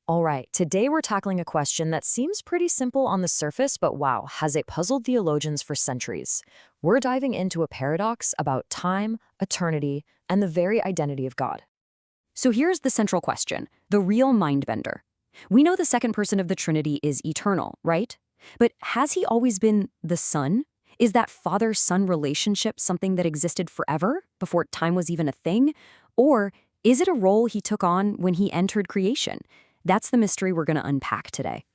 All right, today we're tackling a question that seems pretty simple on the surface, but wow, has it puzzled theologians for centuries? We're diving into a paradox about time, eternity, and the very identity of God. So here's the central question, the real mind-bender. We know the second person of the Trinity is eternal, right? But has he always been the Son? Is that father-son relationship something that existed forever, before time was even a thing? Or is it a role he took on when he entered creation? That's the mystery we're going to unpack today.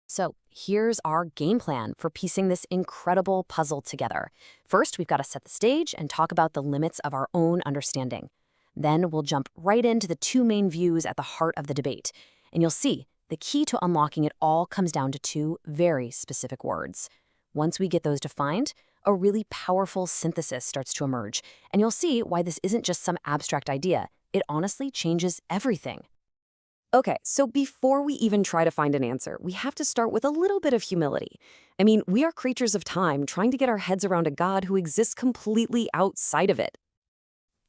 So here's our game plan for piecing this incredible puzzle together. First, we've got to set the stage and talk about the limits of our own understanding. Then we'll jump right into the two main views at the heart of the debate. And you'll see, the key to unlocking it all comes down to two very specific words. Once we get those defined, a really powerful synthesis starts to emerge. And you'll see why this isn't just some abstract idea. It honestly changes everything. Okay, so before we even try to find an answer, we have to start with a little bit of humility. I mean, we are creatures of time trying to get our heads around a God who exists completely outside of it.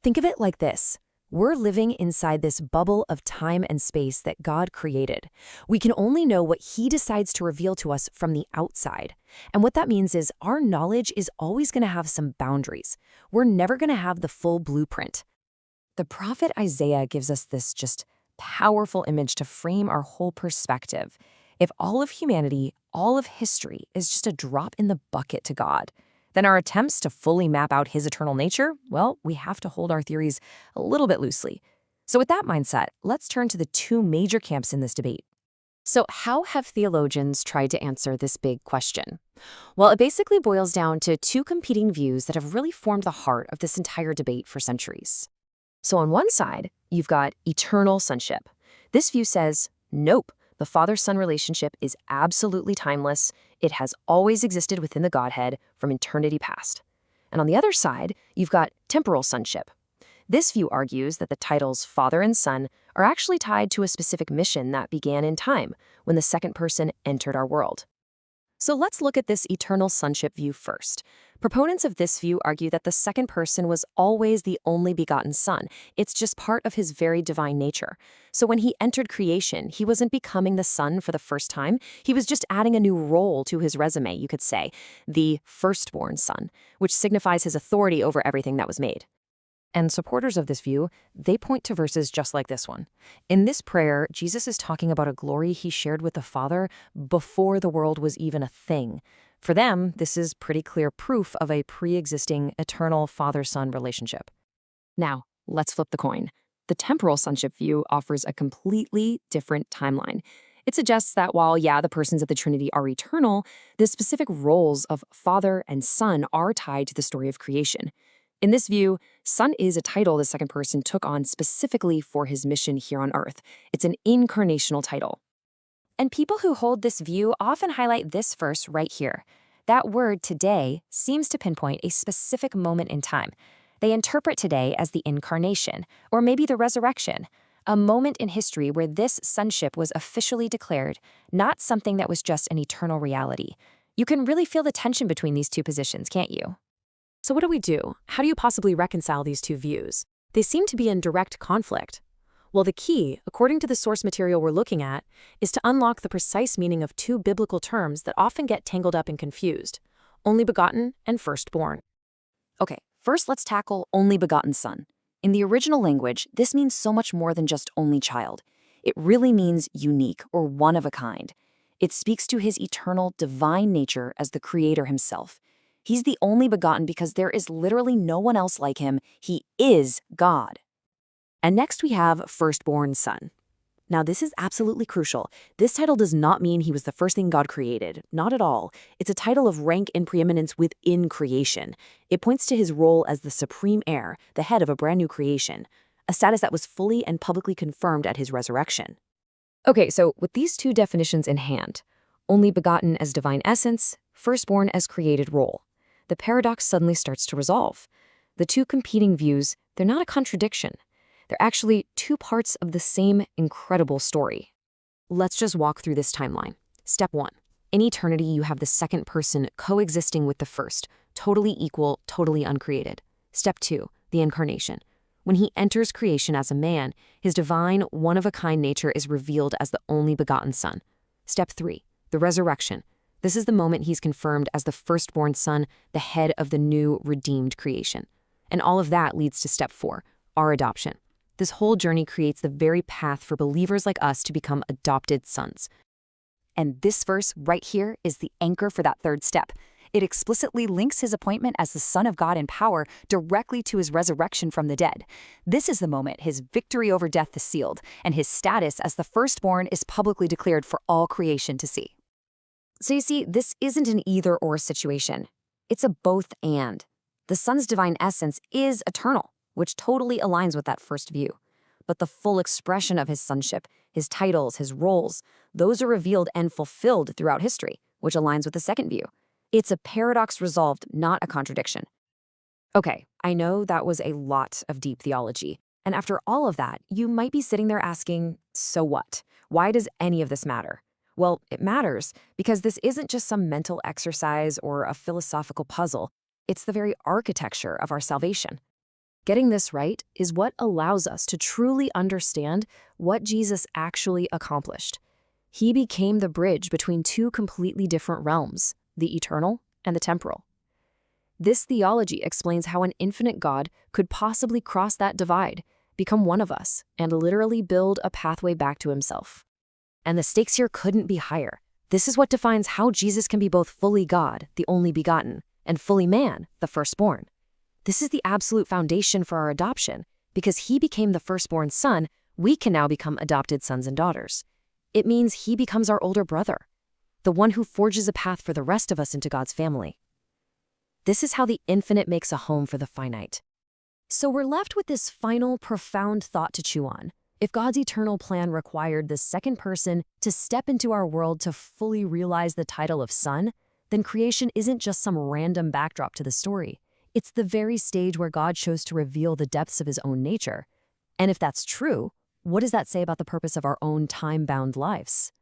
Think of it like this. We're living inside this bubble of time and space that God created. We can only know what He decides to reveal to us from the outside. And what that means is our knowledge is always going to have some boundaries. We're never going to have the full blueprint. The prophet Isaiah gives us this just powerful image to frame our whole perspective. If all of humanity, all of history, is just a drop in the bucket to God, then our attempts to fully map out His eternal nature, well, we have to hold our theories a little bit loosely. So with that mindset, let's turn to the two major camps in this debate. So how have theologians tried to answer this big question? Well, it basically boils down to two competing views that have really formed the heart of this entire debate for centuries. So on one side, you've got eternal sonship. This view says, nope, the father-son relationship is absolutely timeless. It has always existed within the Godhead from eternity past. And on the other side, you've got temporal sonship. This view argues that the titles Father and Son are actually tied to a specific mission that began in time, when the second person entered our world. So let's look at this eternal sonship view first. Proponents of this view argue that the second person was always the only begotten Son. It's just part of His very divine nature. So when He entered creation, He wasn't becoming the Son for the first time. He was just adding a new role to His resume, you could say, the firstborn Son, which signifies His authority over everything that was made. And supporters of this view, they point to verses just like this one. In this prayer, Jesus is talking about a glory He shared with the Father before the world was even a thing. For them, this is pretty clear proof of a pre-existing, eternal father-son relationship. Now, let's flip the coin. The temporal sonship view offers a completely different timeline. It suggests that while, the persons of the Trinity are eternal, the specific roles of Father and Son are tied to the story of creation. In this view, Son is a title the second person took on specifically for His mission here on Earth. It's an incarnational title. And people who hold this view often highlight this verse right here. That word today seems to pinpoint a specific moment in time. They interpret today as the incarnation, or maybe the resurrection, a moment in history where this sonship was officially declared, not something that was just an eternal reality. You can really feel the tension between these two positions, can't you? So what do we do? How do you possibly reconcile these two views? They seem to be in direct conflict. Well, the key, according to the source material we're looking at, is to unlock the precise meaning of two biblical terms that often get tangled up and confused: only begotten and firstborn. Okay, first let's tackle only begotten Son. In the original language, this means so much more than just only child. It really means unique or one of a kind. It speaks to His eternal divine nature as the Creator Himself. He's the only begotten because there is literally no one else like Him. He is God. And next we have firstborn Son. Now this is absolutely crucial. This title does not mean He was the first thing God created. Not at all. It's a title of rank and preeminence within creation. It points to His role as the supreme heir, the head of a brand new creation, a status that was fully and publicly confirmed at His resurrection. Okay, so with these two definitions in hand, only begotten as divine essence, firstborn as created role, the paradox suddenly starts to resolve. The two competing views, they're not a contradiction. They're actually two parts of the same incredible story. Let's just walk through this timeline. Step 1. In eternity, you have the second person coexisting with the first, totally equal, totally uncreated. Step 2. The incarnation. When he enters creation as a man, his divine, one-of-a-kind nature is revealed as the only begotten Son. Step 3, the resurrection. This is the moment he's confirmed as the firstborn Son, the head of the new, redeemed creation. And all of that leads to step 4, our adoption. This whole journey creates the very path for believers like us to become adopted sons. And this verse right here is the anchor for that third step. It explicitly links his appointment as the Son of God in power directly to his resurrection from the dead. This is the moment his victory over death is sealed, and his status as the firstborn is publicly declared for all creation to see. So you see, this isn't an either-or situation. It's a both-and. The Son's divine essence is eternal, which totally aligns with that first view. But the full expression of his sonship, his titles, his roles, those are revealed and fulfilled throughout history, which aligns with the second view. It's a paradox resolved, not a contradiction. Okay, I know that was a lot of deep theology. And after all of that, you might be sitting there asking, so what? Why does any of this matter? Well, it matters because this isn't just some mental exercise or a philosophical puzzle. It's the very architecture of our salvation. Getting this right is what allows us to truly understand what Jesus actually accomplished. He became the bridge between two completely different realms, the eternal and the temporal. This theology explains how an infinite God could possibly cross that divide, become one of us, and literally build a pathway back to himself. And the stakes here couldn't be higher. This is what defines how Jesus can be both fully God, the only begotten, and fully man, the firstborn. This is the absolute foundation for our adoption. Because he became the firstborn son, we can now become adopted sons and daughters. It means he becomes our older brother, the one who forges a path for the rest of us into God's family. This is how the infinite makes a home for the finite. So we're left with this final, profound thought to chew on. If God's eternal plan required the second person to step into our world to fully realize the title of son, then creation isn't just some random backdrop to the story. It's the very stage where God chose to reveal the depths of his own nature. And if that's true, what does that say about the purpose of our own time-bound lives?